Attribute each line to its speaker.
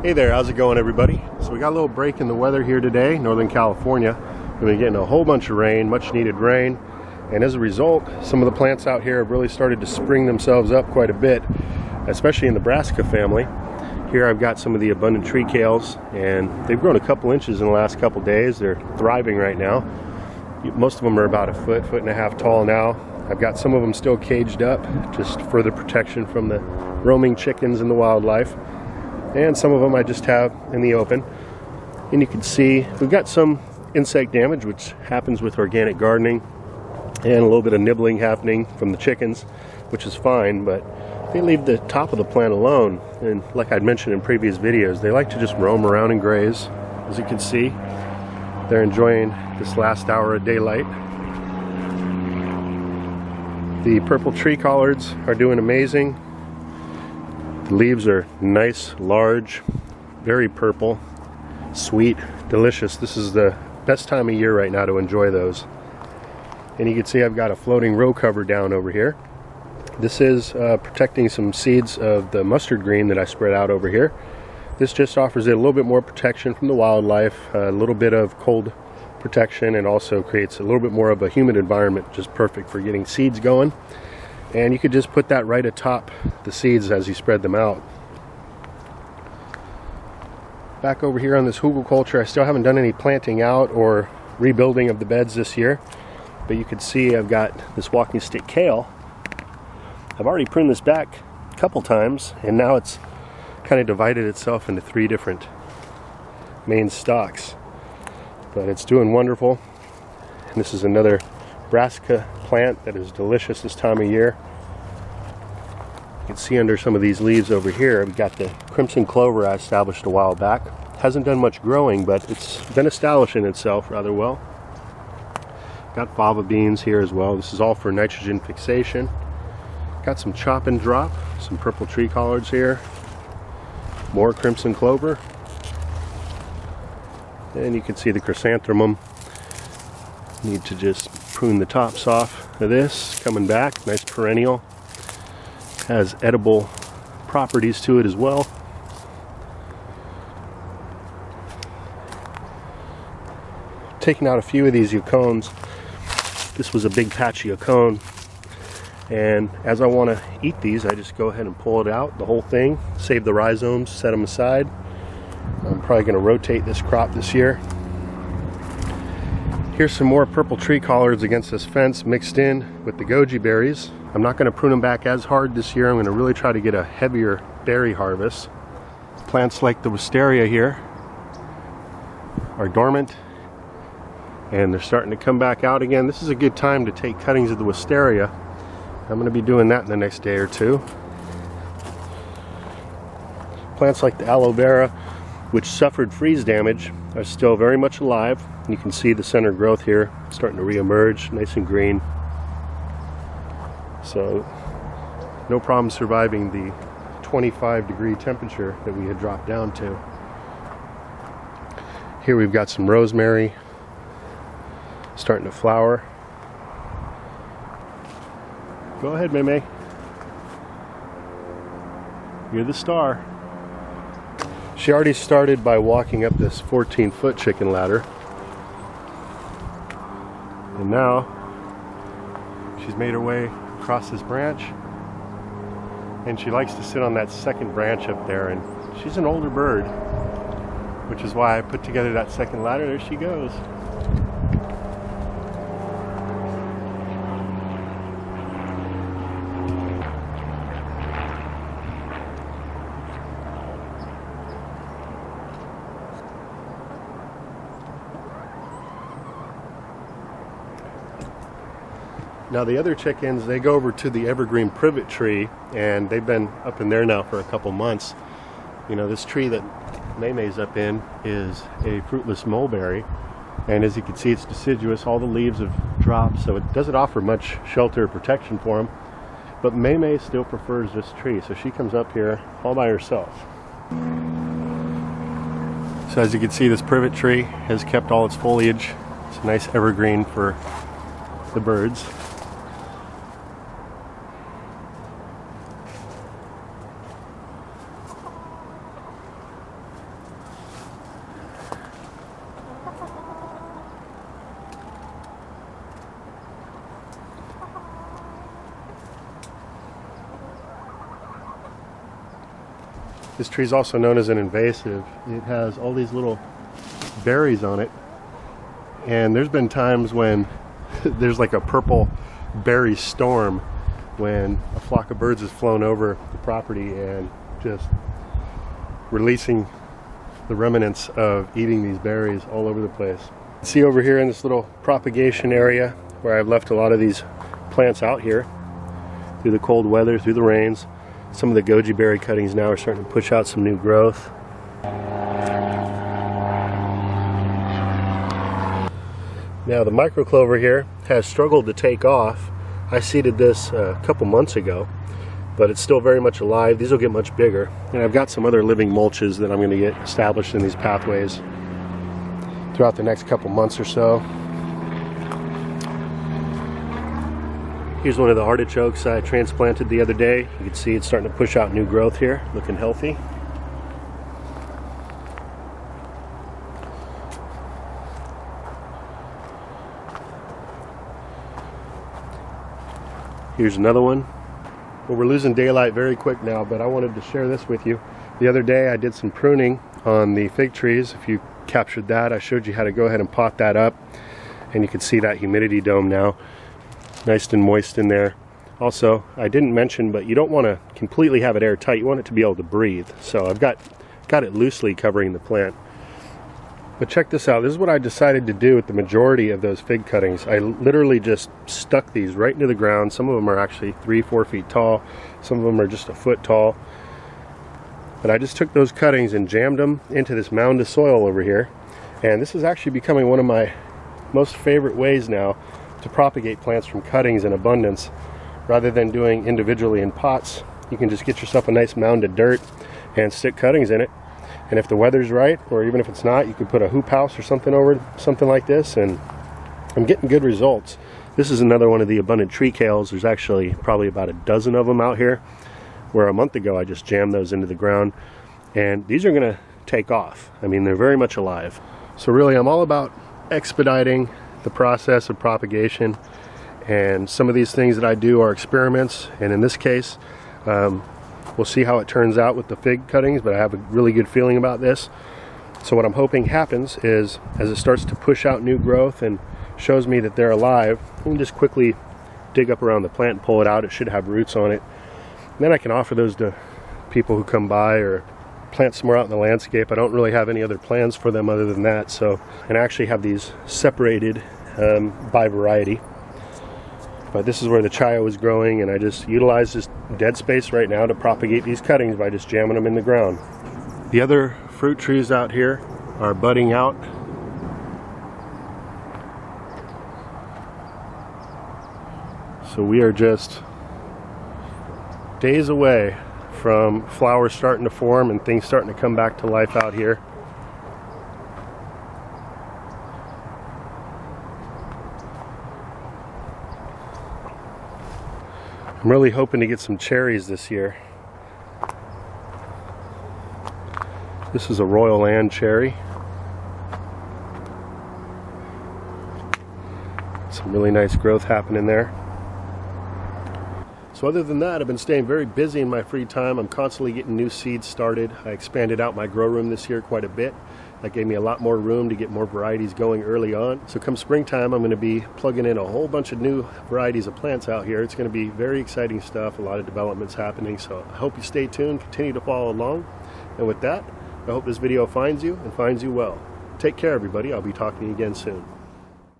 Speaker 1: Hey there, how's it going everybody? So we got a little break in the weather here today, Northern California. We've been getting a whole bunch of rain, much needed rain, and as a result, some of the plants out here have really started to spring themselves up quite a bit, especially in the brassica family. Here I've got some of the abundant tree kales, and they've grown a couple inches in the last couple days. They're thriving right now. Most of them are about a foot and a half tall now. I've got some of them still caged up, just further protection from the roaming chickens and the wildlife. And some of them I just have in the open. And you can see we've got some insect damage, which happens with organic gardening, and a little bit of nibbling happening from the chickens, which is fine, but they leave the top of the plant alone. And like I'd mentioned in previous videos, they like to just roam around and graze. As you can see, they're enjoying this last hour of daylight. The purple tree collards are doing amazing. The leaves are nice, large, very purple, sweet, delicious. This is the best time of year right now to enjoy those. And you can see I've got a floating row cover down over here. This is protecting some seeds of the mustard green that I spread out over here. This just offers it a little bit more protection from the wildlife, a little bit of cold protection, and also creates a little bit more of a humid environment, which is perfect for getting seeds going. And you could just put that right atop the seeds as you spread them out. Back over here on this hugelkultur, I still haven't done any planting out or rebuilding of the beds this year, but you can see I've got this walking stick kale. I've already pruned this back a couple times, and now it's kind of divided itself into 3 different main stalks, but it's doing wonderful. And this is another brassica plant that is delicious this time of year. You can see under some of these leaves over here, we've got the crimson clover I established a while back. Hasn't done much growing, but it's been establishing itself rather well. Got fava beans here as well. This is all for nitrogen fixation. Got some chop and drop, some purple tree collards here, more crimson clover, and you can see the chrysanthemum. Need to just prune the tops off of this. Coming back, nice perennial, has edible properties to it as well. Taking out a few of these yucones. This was a big patchy yukone, and as I want to eat these, I just go ahead and pull it out, the whole thing, save the rhizomes, set them aside. I'm probably going to rotate this crop this year. Here's some more purple tree collards against this fence mixed in with the goji berries. I'm not going to prune them back as hard this year. I'm going to really try to get a heavier berry harvest. Plants like the wisteria here are dormant, and they're starting to come back out again. This is a good time to take cuttings of the wisteria. I'm going to be doing that in the next day or two. Plants like the aloe vera, which suffered freeze damage, are still very much alive. You can see the center growth here starting to re-emerge, nice and green. So no problem surviving the 25-degree temperature that we had dropped down to. Here we've got some rosemary starting to flower. Go ahead, Meme. You're the star. She already started by walking up this 14-foot chicken ladder. And now she's made her way across this branch, and she likes to sit on that second branch up there, and she's an older bird, which is why I put together that second ladder. There she goes. Now the other chickens, they go over to the evergreen privet tree, and they've been up in there now for a couple months. You know, this tree that Maymay's up in is a fruitless mulberry, and as you can see, it's deciduous. All the leaves have dropped, so it doesn't offer much shelter or protection for them. But Maymay still prefers this tree, so she comes up here all by herself. So as you can see, this privet tree has kept all its foliage. It's a nice evergreen for the birds. This tree is also known as an invasive. It has all these little berries on it, and there's been times when there's like a purple berry storm when a flock of birds has flown over the property and just releasing the remnants of eating these berries all over the place. See over here in this little propagation area where I've left a lot of these plants out here through the cold weather, through the rains. Some of the goji berry cuttings now are starting to push out some new growth. Now the microclover here has struggled to take off. I seeded this a couple months ago, but it's still very much alive. These will get much bigger. And I've got some other living mulches that I'm going to get established in these pathways throughout the next couple months or so. Here's one of the artichokes I transplanted the other day. You can see it's starting to push out new growth here, looking healthy. Here's another one. Well, we're losing daylight very quick now, but I wanted to share this with you. The other day I did some pruning on the fig trees. If you captured that, I showed you how to go ahead and pot that up, and you can see that humidity dome now. Nice and moist in there. Also, I didn't mention, but you don't want to completely have it airtight. You want it to be able to breathe. So I've got it loosely covering the plant. But check this out. This is what I decided to do with the majority of those fig cuttings. I literally just stuck these right into the ground. Some of them are actually 3-4 feet tall. Some of them are just a foot tall. But I just took those cuttings and jammed them into this mound of soil over here. And this is actually becoming one of my most favorite ways now to propagate plants from cuttings in abundance. Rather than doing individually in pots, you can just get yourself a nice mound of dirt and stick cuttings in it. And if the weather's right, or even if it's not, you can put a hoop house or something over something like this, and I'm getting good results. This is another one of the abundant tree kales. There's actually probably about a dozen of them out here, where a month ago I just jammed those into the ground, and these are going to take off. I mean, they're very much alive. So really, I'm all about expediting the process of propagation, and some of these things that I do are experiments, and in this case we'll see how it turns out with the fig cuttings, but I have a really good feeling about this. So what I'm hoping happens is, as it starts to push out new growth and shows me that they're alive, I can just quickly dig up around the plant and pull it out. It should have roots on it, and then I can offer those to people who come by or plant somewhere out in the landscape. I don't really have any other plans for them other than that. So, and I actually have these separated by variety. But this is where the chaya was growing, and I just utilize this dead space right now to propagate these cuttings by just jamming them in the ground. The other fruit trees out here are budding out. So we are just days away from flowers starting to form and things starting to come back to life out here. I'm really hoping to get some cherries this year. This is a Royal Land cherry. Some really nice growth happening there. So other than that, I've been staying very busy in my free time. I'm constantly getting new seeds started. I expanded out my grow room this year quite a bit. That gave me a lot more room to get more varieties going early on. So come springtime, I'm going to be plugging in a whole bunch of new varieties of plants out here. It's going to be very exciting stuff. A lot of developments happening. So I hope you stay tuned, continue to follow along. And with that, I hope this video finds you and finds you well. Take care, everybody. I'll be talking to you again soon.